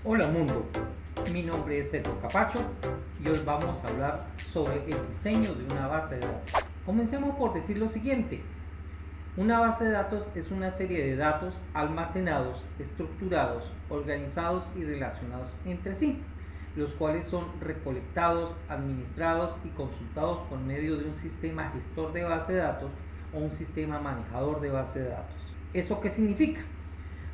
Hola mundo, mi nombre es Sergio Capacho y hoy vamos a hablar sobre el diseño de una base de datos. Comencemos por decir lo siguiente. Una base de datos es una serie de datos almacenados, estructurados, organizados y relacionados entre sí, los cuales son recolectados, administrados y consultados por medio de un sistema gestor de base de datos o un sistema manejador de base de datos. ¿Eso qué significa?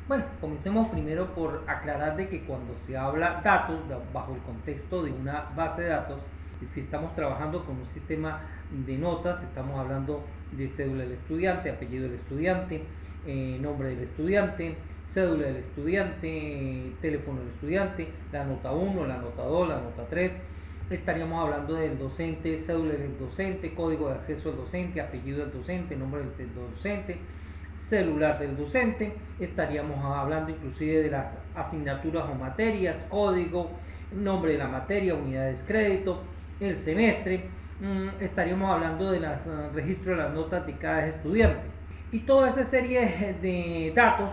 Bueno, comencemos primero por aclarar de que cuando se habla datos bajo el contexto de una base de datos, si estamos trabajando con un sistema de notas, estamos hablando de cédula del estudiante, apellido del estudiante, nombre del estudiante, cédula del estudiante, teléfono del estudiante, la nota 1, la nota 2, la nota 3. Estaríamos hablando del docente, cédula del docente, código de acceso del docente, apellido del docente, nombre del docente, celular del docente. Estaríamos hablando inclusive de las asignaturas o materias, código, nombre de la materia, unidades de crédito, el semestre. Estaríamos hablando de los registros de las notas de cada estudiante. Y toda esa serie de datos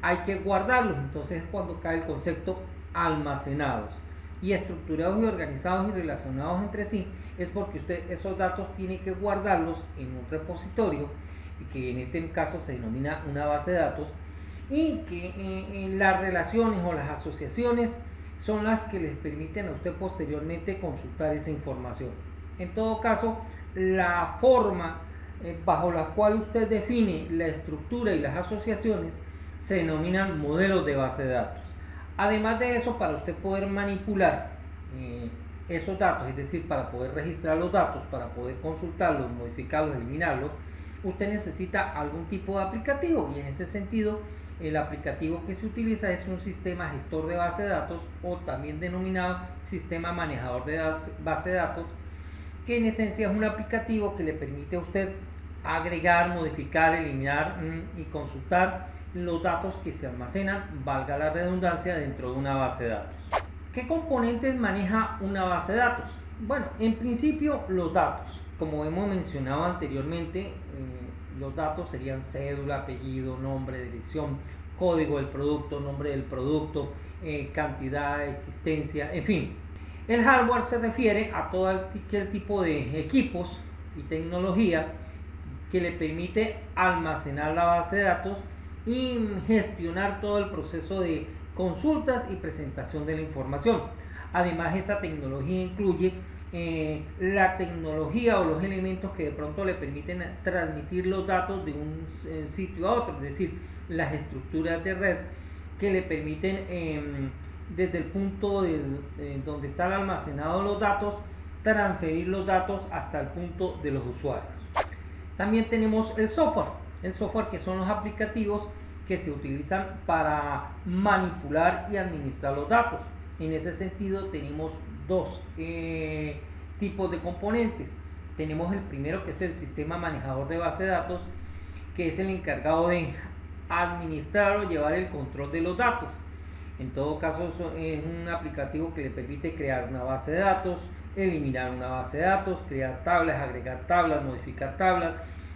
hay que guardarlos. Entonces es cuando cae el concepto almacenados. Y estructurados y organizados y relacionados entre sí, es porque usted esos datos tiene que guardarlos en un repositorio, que en este caso se denomina una base de datos, y que las relaciones o las asociaciones son las que les permiten a usted posteriormente consultar esa información. En todo caso, la forma bajo la cual usted define la estructura y las asociaciones se denominan modelos de base de datos. Además de eso, para usted poder manipular esos datos, es decir, para poder registrar los datos, para poder consultarlos, modificarlos, eliminarlos, usted necesita algún tipo de aplicativo, y en ese sentido el aplicativo que se utiliza es un sistema gestor de base de datos, o también denominado sistema manejador de base de datos, que en esencia es un aplicativo que le permite a usted agregar, modificar, eliminar y consultar los datos que se almacenan, valga la redundancia, dentro de una base de datos. ¿Qué componentes maneja una base de datos? Bueno, en principio los datos. Como hemos mencionado anteriormente, los datos serían cédula, apellido, nombre, dirección, código del producto, nombre del producto, cantidad, existencia, en fin. El hardware se refiere a todo aquel tipo de equipos y tecnología que le permite almacenar la base de datos y gestionar todo el proceso de consultas y presentación de la información. Además, esa tecnología incluye la tecnología o los elementos que de pronto le permiten transmitir los datos de un sitio a otro, es decir, las estructuras de red que le permiten desde el punto donde están almacenados los datos, transferir los datos hasta el punto de los usuarios. También tenemos el software que son los aplicativos que se utilizan para manipular y administrar los datos. En ese sentido tenemos dos tipos de componentes. Tenemos el primero, que es el sistema manejador de base de datos, que es el encargado de administrar o llevar el control de los datos. En todo caso es un aplicativo que le permite crear una base de datos, eliminar una base de datos, crear tablas, agregar tablas, modificar tablas,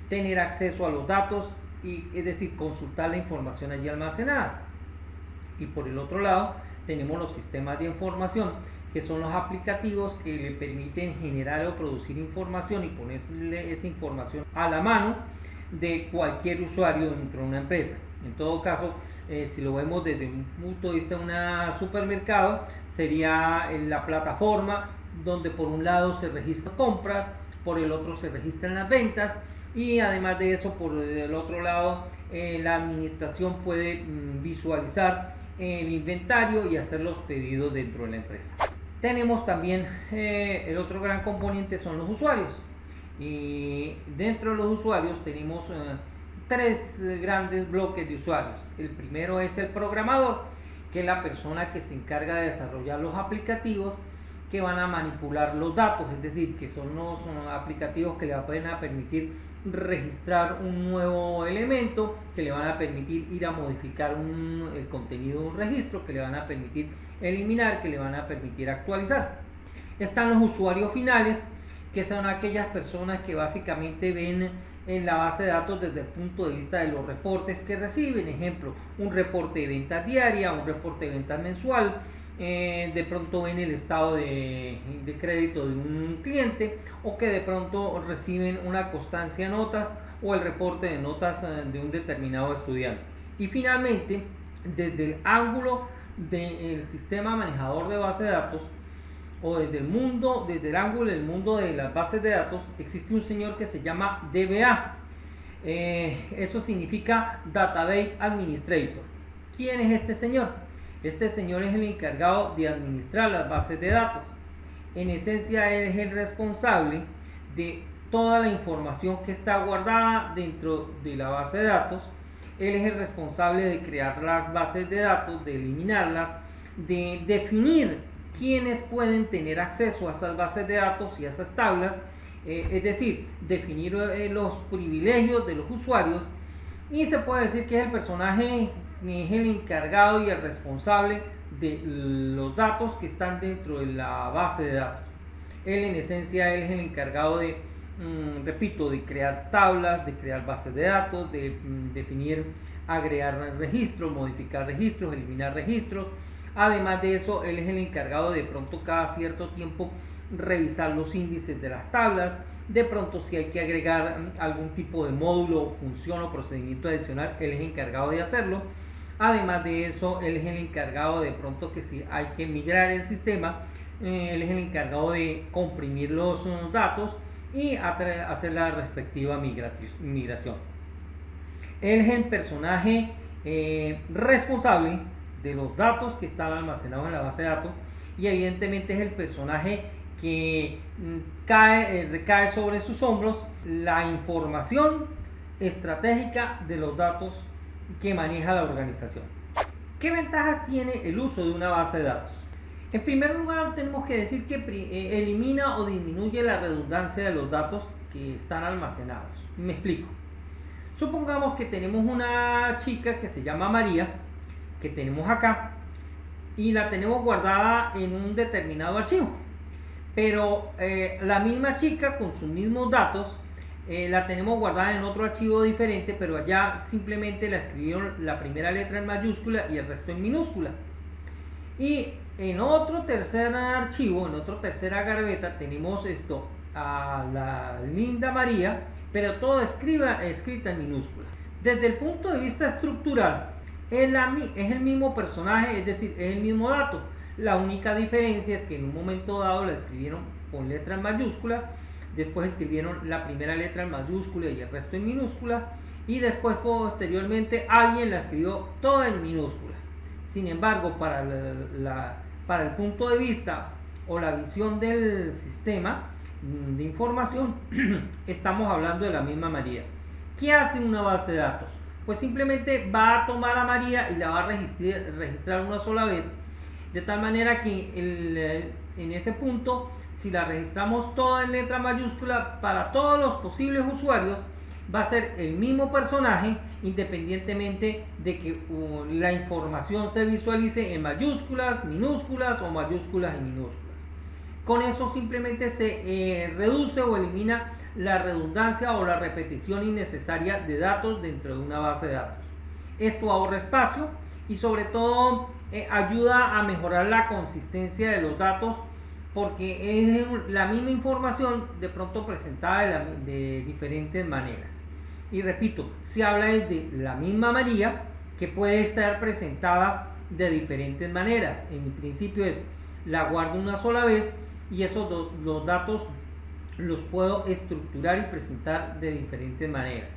tener acceso a los datos, y es decir, consultar la información allí almacenada. Y por el otro lado tenemos los sistemas de información, que son los aplicativos que le permiten generar o producir información y ponerle esa información a la mano de cualquier usuario dentro de una empresa. En todo caso, si lo vemos desde un punto de vista de un supermercado, sería la plataforma donde por un lado se registran compras, por el otro se registran las ventas, y además de eso, por el otro lado, la administración puede visualizar el inventario y hacer los pedidos dentro de la empresa. Tenemos también el otro gran componente, son los usuarios, y dentro de los usuarios tenemos tres grandes bloques de usuarios. El primero es el programador, que es la persona que se encarga de desarrollar los aplicativos que van a manipular los datos, es decir, que son los aplicativos que le van a permitir registrar un nuevo elemento, que le van a permitir ir a modificar el contenido de un registro, que le van a permitir eliminar, que le van a permitir actualizar. Están los usuarios finales, que son aquellas personas que básicamente ven en la base de datos desde el punto de vista de los reportes que reciben. Ejemplo, un reporte de ventas diaria, un reporte de ventas mensual, de pronto ven el estado de crédito de un cliente, o que de pronto reciben una constancia de notas o el reporte de notas de un determinado estudiante. Y finalmente, desde el ángulo del sistema manejador de base de datos, o desde el ángulo del mundo de las bases de datos, existe un señor que se llama DBA. Eso significa Database Administrator. ¿Quién es este señor? Este señor es el encargado de administrar las bases de datos. En esencia, él es el responsable de toda la información que está guardada dentro de la base de datos. Él es el responsable de crear las bases de datos, de eliminarlas, de definir quiénes pueden tener acceso a esas bases de datos y a esas tablas, es decir, definir los privilegios de los usuarios, y se puede decir que es el personaje, es el encargado y el responsable de los datos que están dentro de la base de datos. Él en esencia él es el encargado de, repito, de crear tablas, de crear bases de datos, de definir, agregar registros, modificar registros, eliminar registros. Además de eso, él es el encargado de pronto cada cierto tiempo revisar los índices de las tablas, de pronto si hay que agregar algún tipo de módulo, función o procedimiento adicional, él es encargado de hacerlo. Además de eso, él es el encargado de pronto que si hay que migrar el sistema, él es el encargado de comprimir los datos y hacer la respectiva migración. Él es el personaje responsable de los datos que están almacenados en la base de datos, y evidentemente es el personaje que recae sobre sus hombros la información estratégica de los datos que maneja la organización. ¿Qué ventajas tiene el uso de una base de datos? En primer lugar, tenemos que decir que elimina o disminuye la redundancia de los datos que están almacenados. Me explico. Supongamos que tenemos una chica que se llama María, que tenemos acá, y la tenemos guardada en un determinado archivo, pero la misma chica con sus mismos datos la tenemos guardada en otro archivo diferente, pero allá simplemente la escribieron la primera letra en mayúscula y el resto en minúscula. Y en otro tercer archivo, en otra tercera carpeta, tenemos esto a la linda María, pero todo escrita en minúscula. Desde el punto de vista estructural, es el mismo personaje, es decir, es el mismo dato. La única diferencia es que en un momento dado la escribieron con letra en mayúscula, después escribieron la primera letra en mayúscula y el resto en minúscula, y después posteriormente alguien la escribió toda en minúscula. Sin embargo, para el punto de vista o la visión del sistema de información, estamos hablando de la misma María. ¿Qué hace una base de datos? Pues simplemente va a tomar a María y la va a registrar una sola vez, de tal manera que en ese punto, si la registramos toda en letra mayúscula para todos los posibles usuarios, va a ser el mismo personaje, independientemente de que la información se visualice en mayúsculas, minúsculas o mayúsculas y minúsculas. Con eso simplemente se reduce o elimina la redundancia o la repetición innecesaria de datos dentro de una base de datos. Esto ahorra espacio y sobre todo ayuda a mejorar la consistencia de los datos, porque es la misma información de pronto presentada de diferentes maneras. Y repito, se habla de la misma María que puede estar presentada de diferentes maneras. En principio la guardo una sola vez y los datos los puedo estructurar y presentar de diferentes maneras.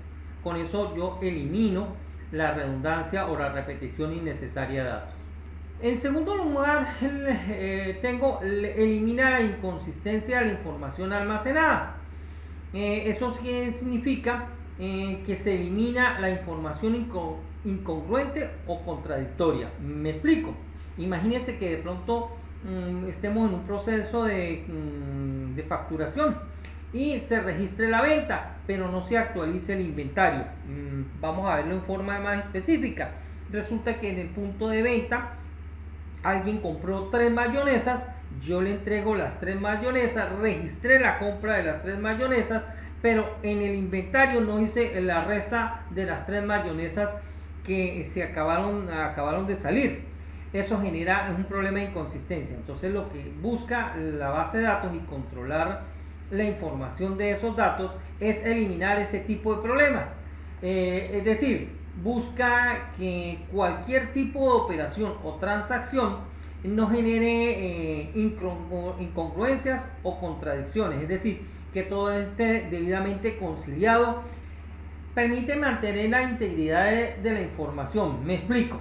Con eso yo elimino la redundancia o la repetición innecesaria de datos. En segundo lugar, elimina la inconsistencia de la información almacenada. Eso significa que se elimina la información incongruente o contradictoria. Me explico. Imagínense que de pronto estemos en un proceso de facturación y se registre la venta, pero no se actualice el inventario. Vamos a verlo en forma más específica. Resulta que en el punto de venta alguien compró 3 mayonesas, yo le entrego las 3 mayonesas, registré la compra de las 3 mayonesas, pero en el inventario no hice la resta de las 3 mayonesas que se acabaron de salir. Eso genera un problema de inconsistencia. Entonces lo que busca la base de datos y controlar la información de esos datos es eliminar ese tipo de problemas. Es decir, busca que cualquier tipo de operación o transacción no genere incongruencias o contradicciones, es decir, que todo esté debidamente conciliado. Permite mantener la integridad de la información. Me explico.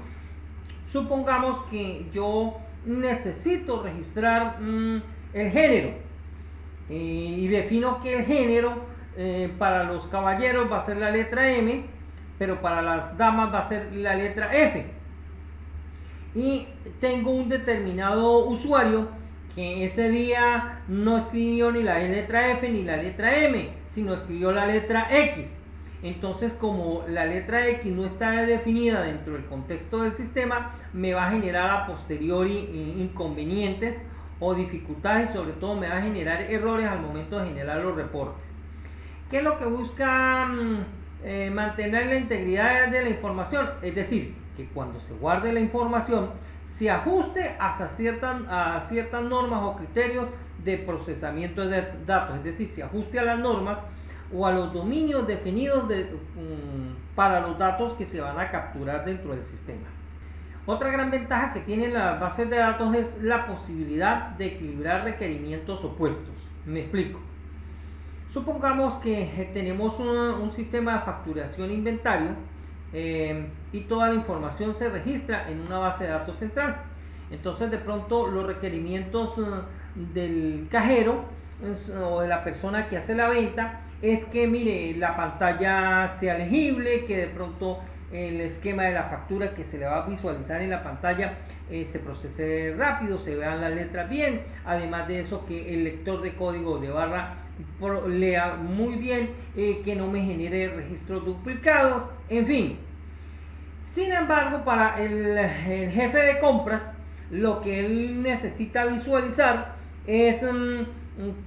Supongamos que yo necesito registrar el género y defino que el género para los caballeros va a ser la letra M, pero para las damas va a ser la letra F. Y tengo un determinado usuario que ese día no escribió ni la letra F ni la letra M, sino escribió la letra X. Entonces, como la letra X no está definida dentro del contexto del sistema, me va a generar a posteriori inconvenientes o dificultades, y sobre todo me va a generar errores al momento de generar los reportes. ¿Qué es lo que busca mantener la integridad de la información? Es decir, que cuando se guarde la información se ajuste a ciertas normas o criterios de procesamiento de datos, es decir, se ajuste a las normas o a los dominios definidos para los datos que se van a capturar dentro del sistema. Otra gran ventaja que tienen las bases de datos es la posibilidad de equilibrar requerimientos opuestos. Me explico. Supongamos que tenemos un sistema de facturación e inventario y toda la información se registra en una base de datos central. Entonces, de pronto, los requerimientos del cajero o de la persona que hace la venta es que, mire, la pantalla sea legible, que de pronto el esquema de la factura que se le va a visualizar en la pantalla se procese rápido, se vean las letras bien, además de eso que el lector de código de barra lea muy bien, que no me genere registros duplicados, en fin. Sin embargo, para el jefe de compras, lo que él necesita visualizar es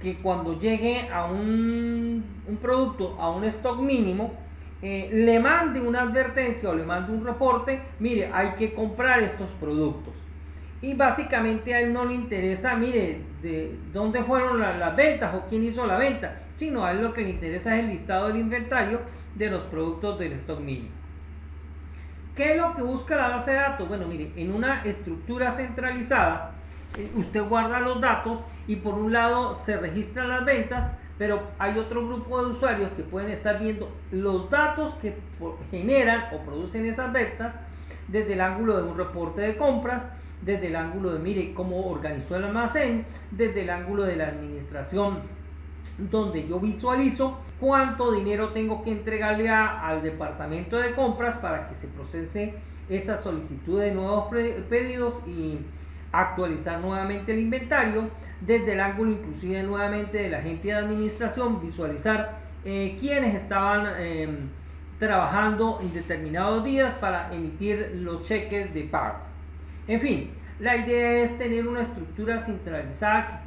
que cuando llegue a un producto a un stock mínimo, le mande una advertencia o le mande un reporte: mire, hay que comprar estos productos. Y básicamente a él no le interesa, mire, de dónde fueron las ventas o quién hizo la venta, sino a él lo que le interesa es el listado del inventario de los productos del stock mínimo. ¿Qué es lo que busca la base de datos? Bueno, mire, en una estructura centralizada, usted guarda los datos y por un lado se registran las ventas, pero hay otro grupo de usuarios que pueden estar viendo los datos que generan o producen esas ventas desde el ángulo de un reporte de compras, desde el ángulo de, mire, cómo organizó el almacén, desde el ángulo de la administración, donde yo visualizo cuánto dinero tengo que entregarle al departamento de compras para que se procese esa solicitud de nuevos pedidos y actualizar nuevamente el inventario. Desde el ángulo inclusive nuevamente de la gente de administración, visualizar quiénes estaban trabajando en determinados días para emitir los cheques de pago. En fin, la idea es tener una estructura centralizada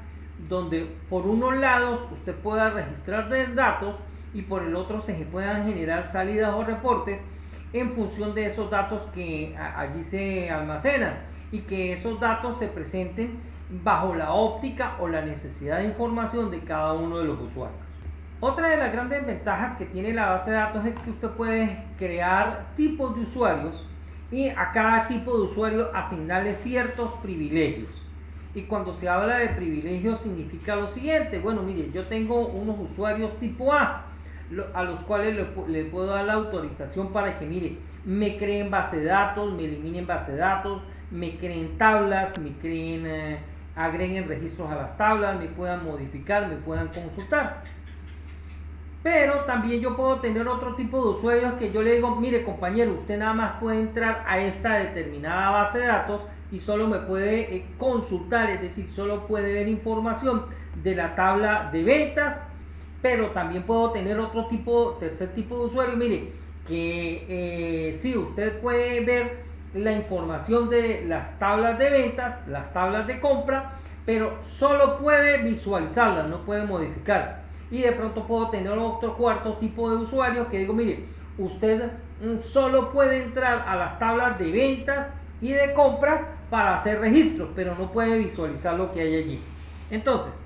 donde por unos lados usted pueda registrar datos y por el otro se puedan generar salidas o reportes en función de esos datos que allí se almacenan, y que esos datos se presenten bajo la óptica o la necesidad de información de cada uno de los usuarios. Otra de las grandes ventajas que tiene la base de datos es que usted puede crear tipos de usuarios y a cada tipo de usuario asignarle ciertos privilegios. Y cuando se habla de privilegios significa lo siguiente: bueno, mire, yo tengo unos usuarios tipo A a los cuales le puedo dar la autorización para que, mire, me creen base de datos, me eliminen base de datos, me creen tablas, me creen, agreguen registros a las tablas, me puedan modificar, me puedan consultar. Pero también yo puedo tener otro tipo de usuarios que yo le digo: mire, compañero, usted nada más puede entrar a esta determinada base de datos y solo me puede consultar, es decir, solo puede ver información de la tabla de ventas. Pero también puedo tener tercer tipo de usuario, mire, que sí, usted puede ver la información de las tablas de ventas, las tablas de compra, pero solo puede visualizarlas, no puede modificar. y de pronto puedo tener otro cuarto tipo de usuario que digo, mire, usted solo puede entrar a las tablas de ventas y de compras para hacer registro, pero no puede visualizar lo que hay allí. Entonces,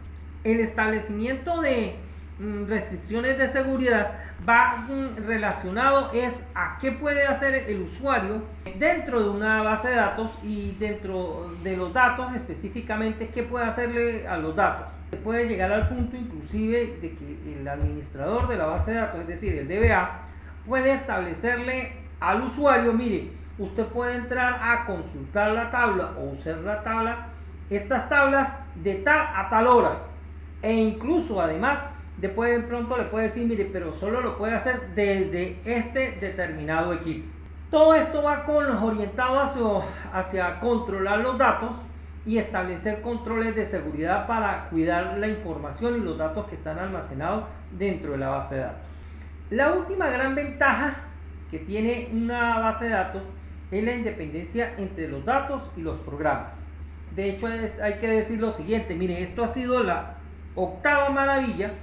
el establecimiento de restricciones de seguridad va relacionado es a qué puede hacer el usuario dentro de una base de datos y dentro de los datos específicamente qué puede hacerle a los datos. Se puede llegar al punto inclusive de que el administrador de la base de datos, es decir el DBA, puede establecerle al usuario, mire, usted puede entrar a consultar la tabla o usar la tabla, estas tablas de tal a tal hora, e incluso además después de pronto le puede decir, mire, pero solo lo puede hacer desde este determinado equipo. Todo esto va orientado hacia controlar los datos y establecer controles de seguridad para cuidar la información y los datos que están almacenados dentro de la base de datos. La última gran ventaja que tiene una base de datos es la independencia entre los datos y los programas. De hecho, hay que decir lo siguiente, mire, esto ha sido la octava maravilla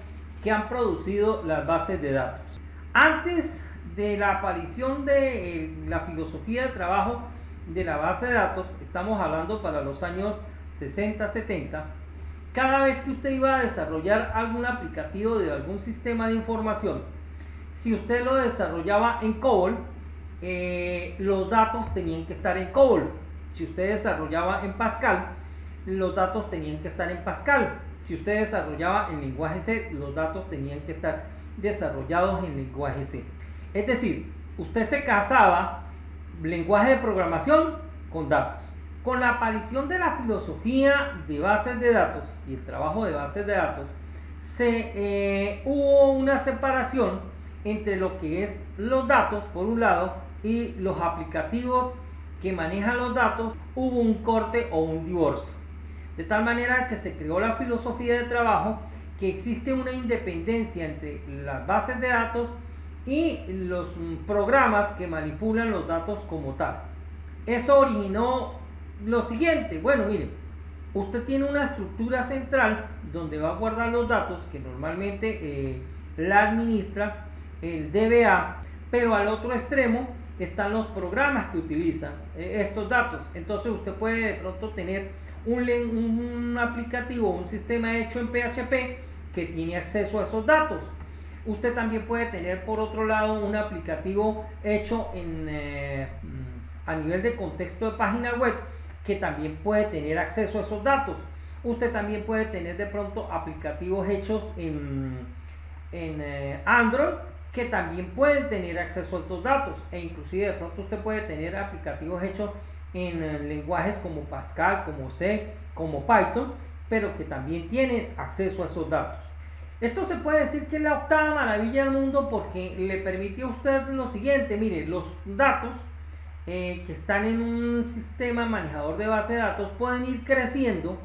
que han producido las bases de datos. Antes de la aparición de la filosofía de trabajo de la base de datos, estamos hablando para los años 60, 70, cada vez que usted iba a desarrollar algún aplicativo de algún sistema de información, si usted lo desarrollaba en COBOL, los datos tenían que estar en COBOL. Si usted desarrollaba en Pascal, los datos tenían que estar en Pascal. Si usted desarrollaba en lenguaje C, los datos tenían que estar desarrollados en lenguaje C. Es decir, usted se casaba lenguaje de programación con datos. Con la aparición de la filosofía de bases de datos y el trabajo de bases de datos, hubo una separación entre lo que es los datos por un lado y los aplicativos que manejan los datos. Hubo un corte o un divorcio, de tal manera que se creó la filosofía de trabajo, que existe una independencia entre las bases de datos y los programas que manipulan los datos como tal. Eso originó lo siguiente, bueno, miren, usted tiene una estructura central donde va a guardar los datos que normalmente la administra el DBA, pero al otro extremo están los programas que utilizan estos datos. Entonces usted puede de pronto tener un aplicativo, un sistema hecho en PHP que tiene acceso a esos datos. Usted también puede tener por otro lado un aplicativo hecho a nivel de contexto de página web que también puede tener acceso a esos datos. Usted también puede tener de pronto aplicativos hechos en Android que también pueden tener acceso a estos datos, e inclusive de pronto usted puede tener aplicativos hechos en lenguajes como Pascal, como C, como Python, pero que también tienen acceso a esos datos. Esto se puede decir que es la octava maravilla del mundo porque le permite a usted lo siguiente, mire, los datos que están en un sistema manejador de base de datos pueden ir creciendo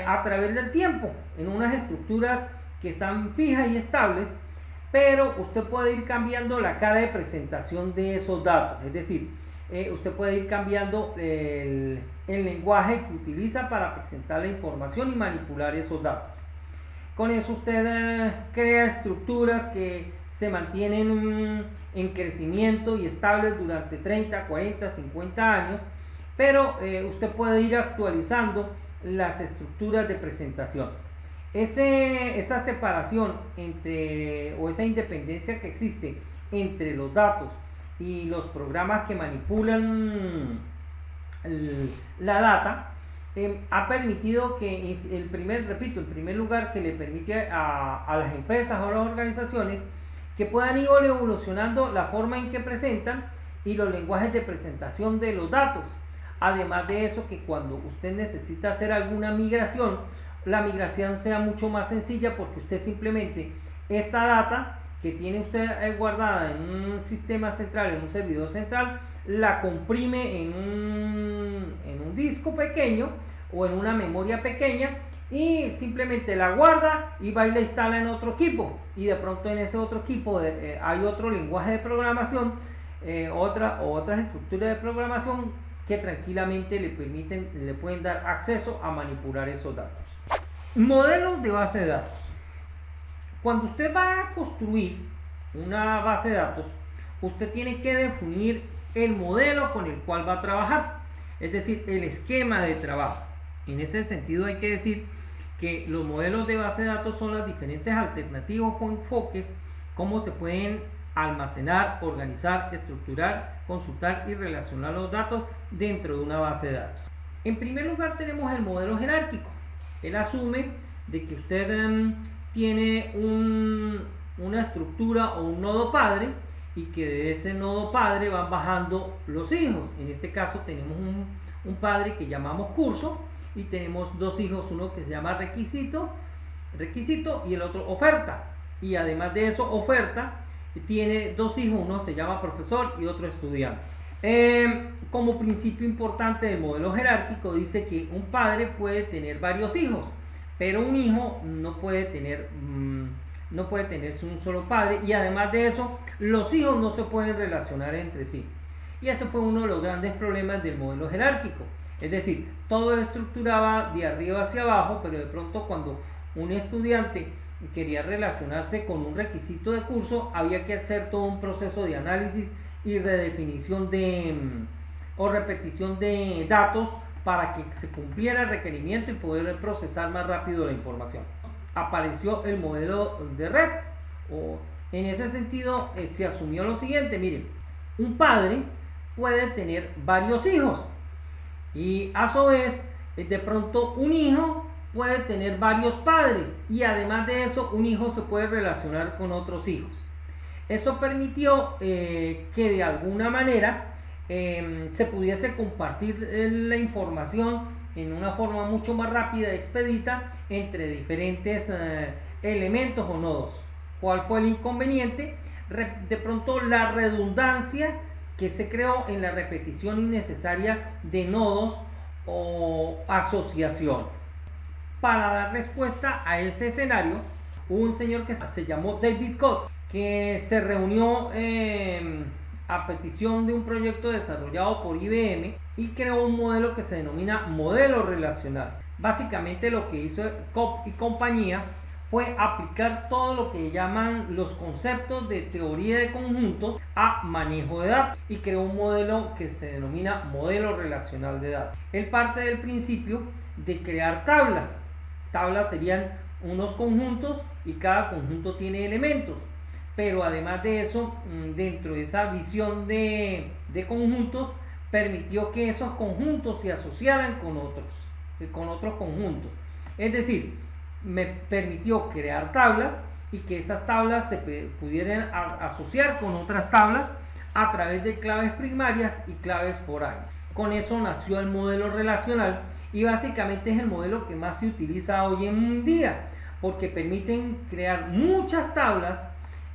a través del tiempo en unas estructuras que están fijas y estables, pero usted puede ir cambiando la cara de presentación de esos datos, es decir, usted puede ir cambiando el lenguaje que utiliza para presentar la información y manipular esos datos. Con eso usted crea estructuras que se mantienen en crecimiento y estables durante 30, 40, 50 años, pero usted puede ir actualizando las estructuras de presentación. Esa separación o esa independencia que existe entre los datos y los programas que manipulan la data ha permitido que el primer lugar que le permite a las empresas o a las organizaciones que puedan ir evolucionando la forma en que presentan y los lenguajes de presentación de los datos. Además de eso, que cuando usted necesita hacer alguna migración, la migración sea mucho más sencilla porque usted simplemente esta data que tiene usted guardada en un sistema central, en un servidor central, la comprime en un disco pequeño o en una memoria pequeña y simplemente la guarda y va y la instala en otro equipo, y de pronto en ese otro equipo hay otro lenguaje de programación, otras estructuras de programación que tranquilamente le pueden dar acceso a manipular esos datos. Modelos de base de datos. Cuando usted va a construir una base de datos, usted tiene que definir el modelo con el cual va a trabajar, es decir, el esquema de trabajo. En ese sentido hay que decir que los modelos de base de datos son las diferentes alternativas o enfoques, cómo se pueden almacenar, organizar, estructurar, consultar y relacionar los datos dentro de una base de datos. En primer lugar tenemos el modelo jerárquico. Él asume de que usted tiene una estructura o un nodo padre y que de ese nodo padre van bajando los hijos. En este caso tenemos un padre que llamamos curso y tenemos dos hijos, uno que se llama requisito y el otro oferta. Y además de eso, oferta tiene dos hijos, uno se llama profesor y otro estudiante. Como principio importante del modelo jerárquico dice que un padre puede tener varios hijos, pero un hijo no puede tener un solo padre, y además de eso los hijos no se pueden relacionar entre sí. Y ese fue uno de los grandes problemas del modelo jerárquico, es decir, todo lo estructuraba de arriba hacia abajo, pero de pronto cuando un estudiante quería relacionarse con un requisito de curso, había que hacer todo un proceso de análisis y redefinición o repetición de datos para que se cumpliera el requerimiento y poder procesar más rápido la información. Apareció el modelo de red, en ese sentido se asumió lo siguiente: miren, un padre puede tener varios hijos y a su vez de pronto un hijo puede tener varios padres, y además de eso un hijo se puede relacionar con otros hijos. Eso permitió que de alguna manera se pudiese compartir la información en una forma mucho más rápida y expedita entre diferentes elementos o nodos. ¿Cuál fue el inconveniente? De pronto la redundancia que se creó en la repetición innecesaria de nodos o asociaciones. Para dar respuesta a ese escenario, hubo un señor que se llamó David Codd, que se reunió a petición de un proyecto desarrollado por IBM y creó un modelo que se denomina modelo relacional. Básicamente lo que hizo Cobb y compañía fue aplicar todo lo que llaman los conceptos de teoría de conjuntos a manejo de datos y creó un modelo que se denomina modelo relacional de datos. Él parte del principio de crear tablas. Tablas serían unos conjuntos y cada conjunto tiene elementos, pero además de eso, dentro de esa visión de conjuntos, permitió que esos conjuntos se asociaran con otros conjuntos. Es decir, me permitió crear tablas y que esas tablas se pudieran asociar con otras tablas a través de claves primarias y claves foráneas. Con eso nació el modelo relacional, y básicamente es el modelo que más se utiliza hoy en día, porque permiten crear muchas tablas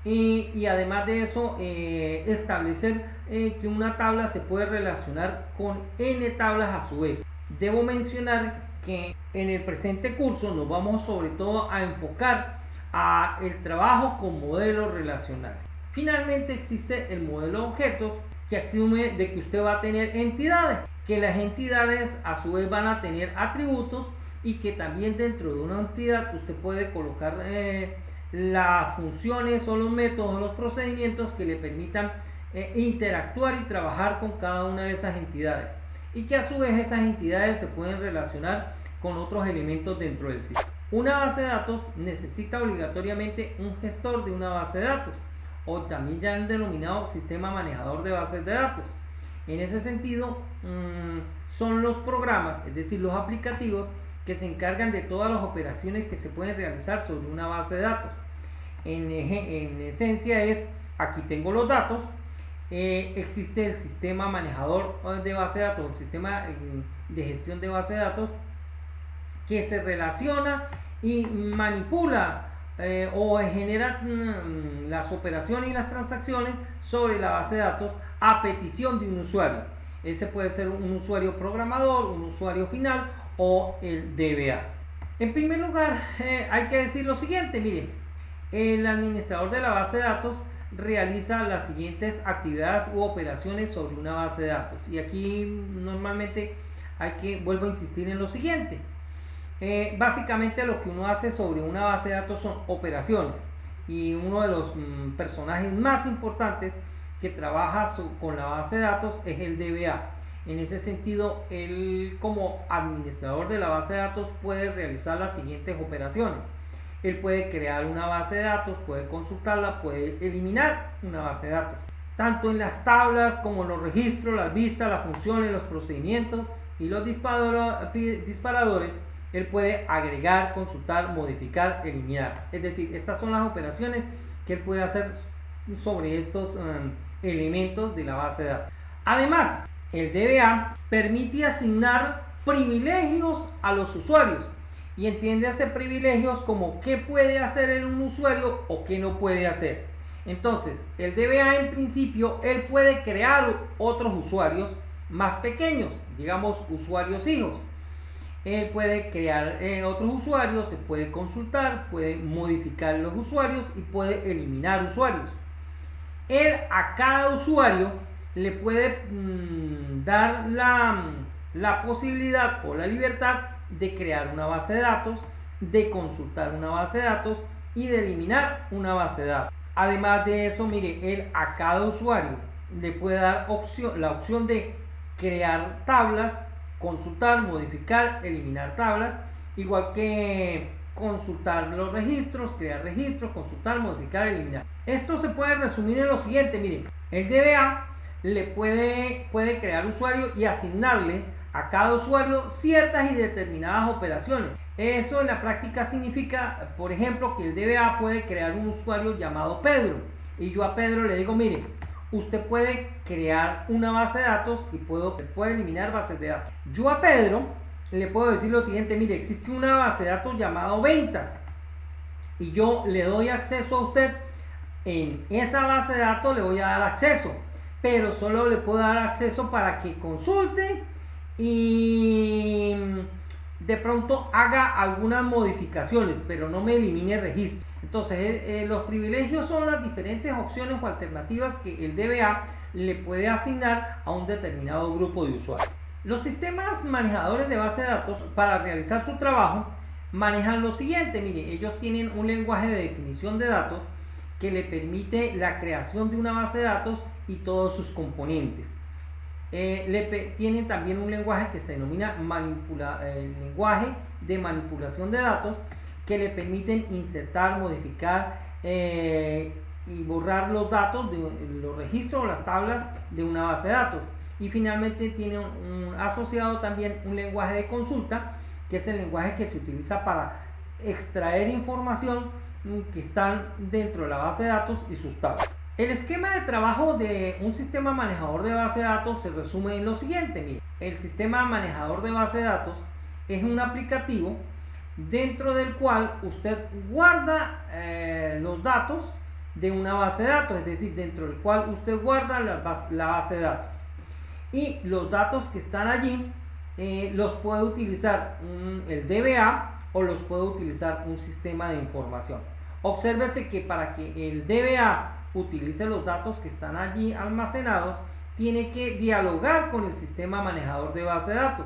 y además de eso establecer que una tabla se puede relacionar con n tablas a su vez. Debo mencionar que en el presente curso nos vamos sobre todo a enfocar a el trabajo con modelo relacional. Finalmente existe el modelo objetos, que asume de que usted va a tener entidades, que las entidades a su vez van a tener atributos, y que también dentro de una entidad usted puede colocar las funciones o los métodos o los procedimientos que le permitan interactuar y trabajar con cada una de esas entidades, y que a su vez esas entidades se pueden relacionar con otros elementos dentro del sistema. Una base de datos necesita obligatoriamente un gestor de una base de datos, o también ya han denominado sistema manejador de bases de datos. En ese sentido, son los programas, es decir, los aplicativos que se encargan de todas las operaciones que se pueden realizar sobre una base de datos. En esencia es, aquí tengo los datos, existe el sistema manejador de base de datos, el sistema de gestión de base de datos, que se relaciona y manipula o genera las operaciones y las transacciones sobre la base de datos a petición de un usuario. Ese puede ser un usuario programador, un usuario final o el DBA. En primer lugar, hay que decir lo siguiente: miren, el administrador de la base de datos realiza las siguientes actividades u operaciones sobre una base de datos, y aquí normalmente vuelvo a insistir en lo siguiente. Básicamente lo que uno hace sobre una base de datos son operaciones, y uno de los personajes más importantes que trabaja con la base de datos es el DBA. En ese sentido, él como administrador de la base de datos puede realizar las siguientes operaciones. Él puede crear una base de datos, puede consultarla, puede eliminar una base de datos, tanto en las tablas como en los registros, las vistas, las funciones, los procedimientos y los disparadores. Él puede agregar, consultar, modificar, eliminar. Es decir, estas son las operaciones que él puede hacer sobre estos elementos de la base de datos. Además, el DBA permite asignar privilegios a los usuarios, y entiéndase privilegios como qué puede hacer un usuario o qué no puede hacer. Entonces, el DBA en principio, él puede crear otros usuarios más pequeños, digamos usuarios hijos. Él puede crear otros usuarios, se puede consultar, puede modificar los usuarios y puede eliminar usuarios. Él a cada usuario le puede dar la posibilidad o la libertad de crear una base de datos, de consultar una base de datos y de eliminar una base de datos. Además de eso, mire, él a cada usuario le puede dar la opción de crear tablas, consultar, modificar, eliminar tablas, igual que consultar los registros, crear registros, consultar, modificar, eliminar. Esto se puede resumir en lo siguiente, miren, el DBA le puede crear usuario y asignarle a cada usuario ciertas y determinadas operaciones. Eso en la práctica significa, por ejemplo, que el DBA puede crear un usuario llamado Pedro, y yo a Pedro le digo, mire, usted puede crear una base de datos y puede eliminar bases de datos. Yo a Pedro le puedo decir lo siguiente, mire, existe una base de datos llamado ventas, y yo le doy acceso a usted. En esa base de datos le voy a dar acceso, pero solo le puedo dar acceso para que consulte y de pronto haga algunas modificaciones, pero no me elimine el registro. Entonces, los privilegios son las diferentes opciones o alternativas que el DBA le puede asignar a un determinado grupo de usuarios. Los sistemas manejadores de base de datos, para realizar su trabajo, manejan lo siguiente. Mire, ellos tienen un lenguaje de definición de datos que le permite la creación de una base de datos y todos sus componentes. Tienen también un lenguaje que se denomina lenguaje de manipulación de datos, que le permiten insertar, modificar y borrar los datos de los registros o las tablas de una base de datos. Y finalmente tiene asociado también un lenguaje de consulta, que es el lenguaje que se utiliza para extraer información que están dentro de la base de datos y sus tablas. El esquema de trabajo de un sistema manejador de base de datos se resume en lo siguiente. Mire, el sistema manejador de base de datos es un aplicativo dentro del cual usted guarda los datos de una base de datos, es decir, dentro del cual usted guarda la base de datos, y los datos que están allí los puede utilizar el DBA o los puede utilizar un sistema de información. Obsérvese que para que el DBA utilice los datos que están allí almacenados, tiene que dialogar con el sistema manejador de base de datos.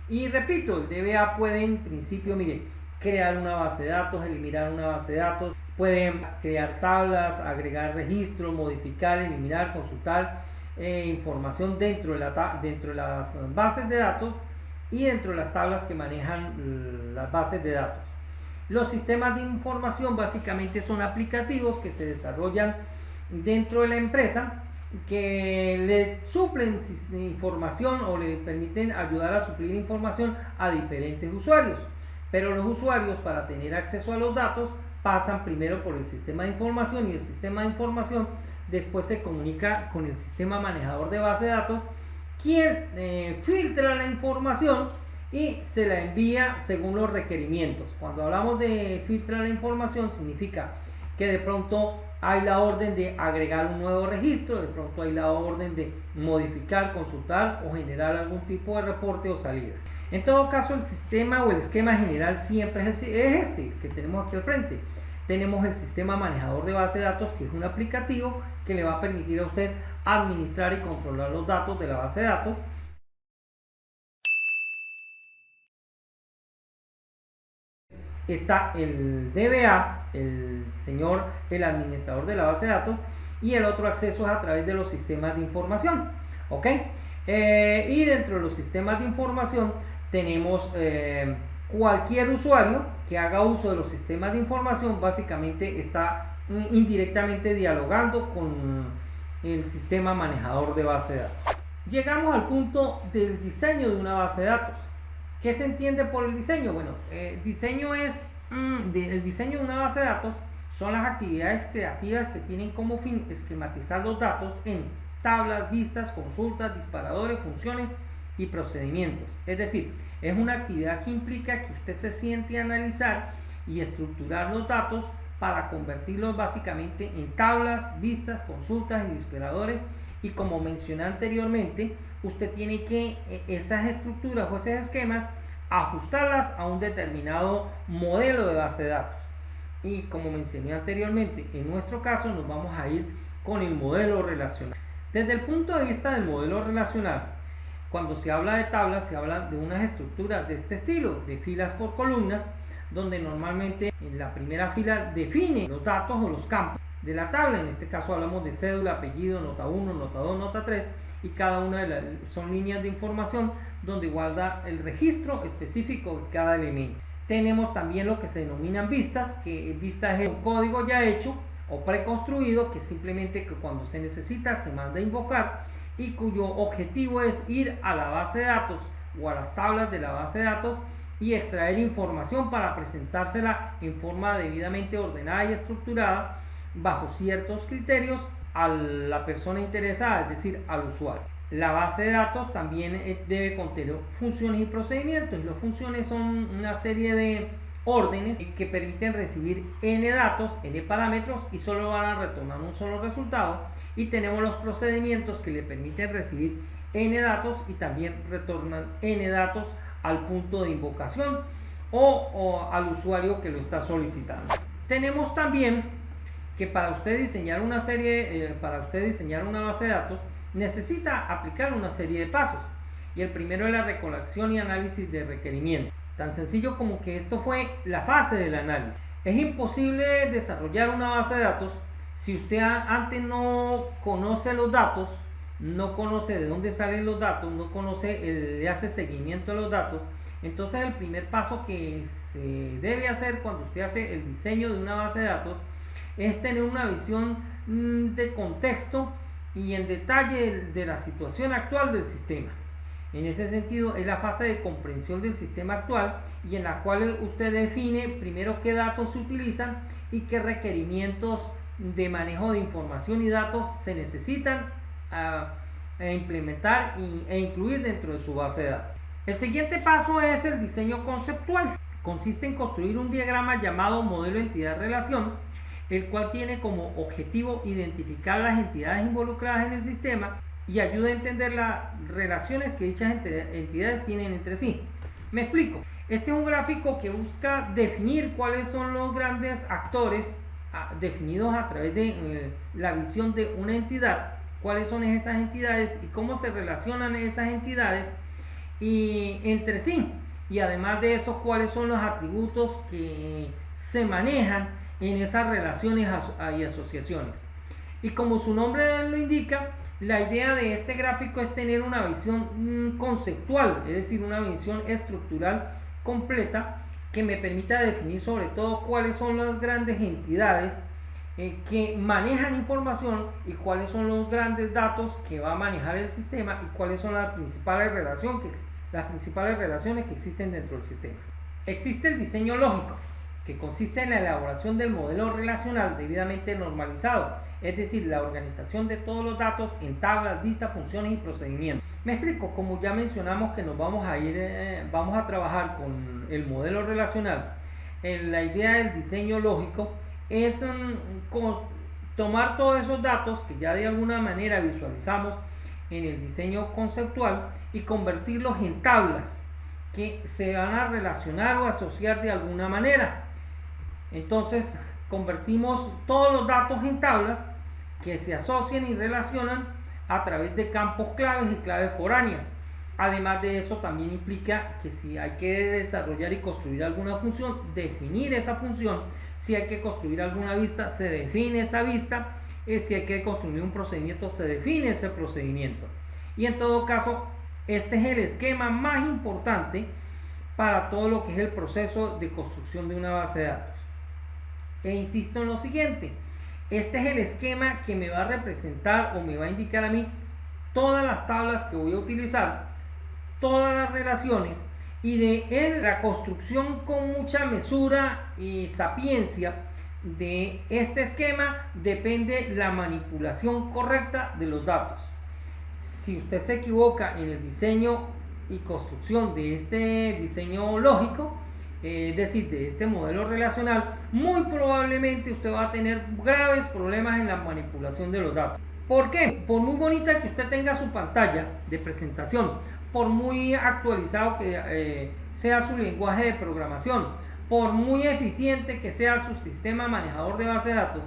Y repito, el DBA puede en principio, mire, crear una base de datos, eliminar una base de datos, pueden crear tablas, agregar registros, modificar, eliminar, consultar información dentro de las bases de datos y dentro de las tablas que manejan las bases de datos. Los sistemas de información básicamente son aplicativos que se desarrollan dentro de la empresa, que le suplen información o le permiten ayudar a suplir información a diferentes usuarios. Pero los usuarios, para tener acceso a los datos, pasan primero por el sistema de información, y el sistema de información después se comunica con el sistema manejador de base de datos, quien filtra la información y se la envía según los requerimientos. Cuando hablamos de filtrar la información, significa que de pronto hay la orden de agregar un nuevo registro, de pronto hay la orden de modificar, consultar o generar algún tipo de reporte o salida. En todo caso, el sistema o el esquema general siempre es este que tenemos aquí al frente. Tenemos el sistema manejador de base de datos, que es un aplicativo que le va a permitir a usted administrar y controlar los datos de la base de datos. está el DBA, el administrador de la base de datos, y el otro acceso es a través de los sistemas de información, ¿ok? Y dentro de los sistemas de información tenemos cualquier usuario que haga uso de los sistemas de información, básicamente está indirectamente dialogando con el sistema manejador de base de datos. Llegamos al punto del diseño de una base de datos. ¿Qué se entiende por el diseño? Bueno, el diseño de una base de datos son las actividades creativas que tienen como fin esquematizar los datos en tablas, vistas, consultas, disparadores, funciones y procedimientos. Es decir, es una actividad que implica que usted se siente a analizar y estructurar los datos para convertirlos básicamente en tablas, vistas, consultas y disparadores. Y como mencioné anteriormente, usted tiene que esas estructuras o esos esquemas ajustarlas a un determinado modelo de base de datos. Y como mencioné anteriormente, en nuestro caso nos vamos a ir con el modelo relacional. Desde el punto de vista del modelo relacional, cuando se habla de tablas, se habla de unas estructuras de este estilo, de filas por columnas, donde normalmente en la primera fila define los datos o los campos de la tabla. En este caso hablamos de cédula, apellido, nota 1, nota 2, nota 3, y cada una son líneas de información donde guarda el registro específico de cada elemento. Tenemos también lo que se denominan vistas, que vistas es un código ya hecho o preconstruido que simplemente cuando se necesita se manda a invocar, y cuyo objetivo es ir a la base de datos o a las tablas de la base de datos y extraer información para presentársela en forma debidamente ordenada y estructurada bajo ciertos criterios a la persona interesada, es decir, al usuario. La base de datos también debe contener funciones y procedimientos. Las funciones son una serie de órdenes que permiten recibir n datos, n parámetros, y solo van a retornar un solo resultado. Y tenemos los procedimientos que le permiten recibir n datos y también retornan n datos al punto de invocación o al usuario que lo está solicitando. Tenemos también que para usted diseñar una base de datos necesita aplicar una serie de pasos, y el primero es la recolección y análisis de requerimientos. Tan sencillo como que esto fue la fase del análisis. Es imposible desarrollar una base de datos si usted antes no conoce los datos, no conoce de dónde salen los datos, no conoce, le hace seguimiento a los datos. Entonces el primer paso que se debe hacer cuando usted hace el diseño de una base de datos es tener una visión de contexto y en detalle de la situación actual del sistema. En ese sentido es la fase de comprensión del sistema actual, y en la cual usted define primero qué datos se utilizan y qué requerimientos de manejo de información y datos se necesitan implementar e incluir dentro de su base de datos. El siguiente paso es el diseño conceptual. Consiste en construir un diagrama llamado modelo entidad-relación, el cual tiene como objetivo identificar las entidades involucradas en el sistema y ayuda a entender las relaciones que dichas entidades tienen entre sí. Me explico. Este es un gráfico que busca definir cuáles son los grandes actores definidos a través de la visión de una entidad, cuáles son esas entidades y cómo se relacionan esas entidades y entre sí, y además de eso cuáles son los atributos que se manejan en esas relaciones y asociaciones. Y como su nombre lo indica, la idea de este gráfico es tener una visión conceptual, es decir, una visión estructural completa que me permita definir sobre todo cuáles son las grandes entidades que manejan información y cuáles son los grandes datos que va a manejar el sistema y cuáles son las principales relaciones que existen dentro del sistema. Existe el diseño lógico, que consiste en la elaboración del modelo relacional debidamente normalizado, es decir, la organización de todos los datos en tablas, vistas, funciones y procedimientos. Me explico. Como ya mencionamos que nos vamos a trabajar con el modelo relacional, la idea del diseño lógico es tomar todos esos datos que ya de alguna manera visualizamos en el diseño conceptual y convertirlos en tablas que se van a relacionar o asociar de alguna manera. Entonces convertimos todos los datos en tablas que se asocian y relacionan a través de campos claves y claves foráneas. Además de eso, también implica que si hay que desarrollar y construir alguna función, definir esa función. Si hay que construir alguna vista, se define esa vista. Si hay que construir un procedimiento, se define ese procedimiento. Y en todo caso, este es el esquema más importante para todo lo que es el proceso de construcción de una base de datos. E insisto en lo siguiente, este es el esquema que me va a representar o me va a indicar a mí todas las tablas que voy a utilizar, todas las relaciones, y de la construcción con mucha mesura y sapiencia de este esquema depende la manipulación correcta de los datos. Si usted se equivoca en el diseño y construcción de este diseño lógico, es decir, de este modelo relacional, muy probablemente usted va a tener graves problemas en la manipulación de los datos. ¿Por qué? Por muy bonita que usted tenga su pantalla de presentación, por muy actualizado que sea su lenguaje de programación, por muy eficiente que sea su sistema manejador de base de datos,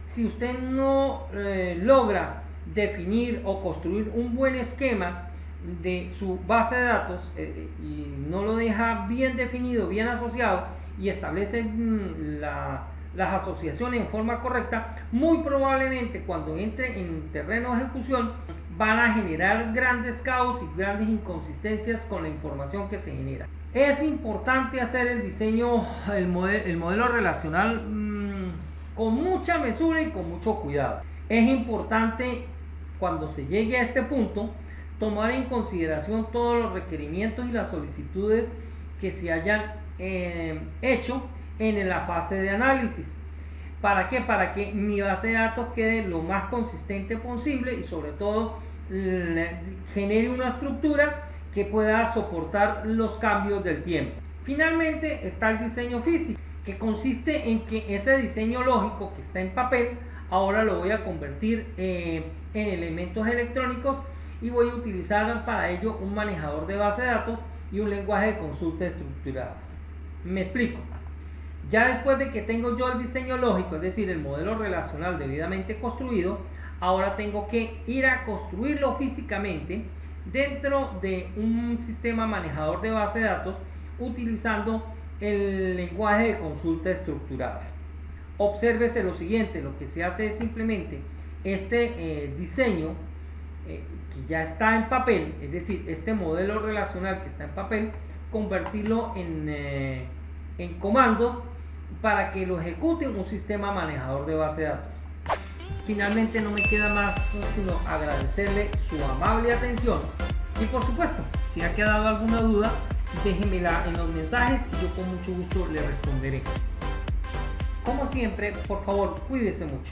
si usted no logra definir o construir un buen esquema de su base de datos y no lo deja bien definido, bien asociado y establece las asociaciones en forma correcta, muy probablemente cuando entre en terreno de ejecución van a generar grandes caos y grandes inconsistencias con la información que se genera. Es importante hacer el diseño, el modelo relacional con mucha mesura y con mucho cuidado. Es importante, cuando se llegue a este punto, tomar en consideración todos los requerimientos y las solicitudes que se hayan hecho en la fase de análisis. ¿Para qué? Para que mi base de datos quede lo más consistente posible y sobre todo genere una estructura que pueda soportar los cambios del tiempo. Finalmente está el diseño físico, que consiste en que ese diseño lógico que está en papel ahora lo voy a convertir en elementos electrónicos y voy a utilizar para ello un manejador de base de datos y un lenguaje de consulta estructurado. Me explico. Ya después de que tengo yo el diseño lógico, es decir, el modelo relacional debidamente construido, ahora tengo que ir a construirlo físicamente dentro de un sistema manejador de base de datos utilizando el lenguaje de consulta estructurada. Obsérvese lo siguiente, lo que se hace es simplemente este diseño que ya está en papel, es decir, este modelo relacional que está en papel, convertirlo en comandos para que lo ejecute un sistema manejador de base de datos. Finalmente no me queda más sino agradecerle su amable atención y por supuesto, si ha quedado alguna duda, déjemela en los mensajes y yo con mucho gusto le responderé. Como siempre, por favor, cuídese mucho.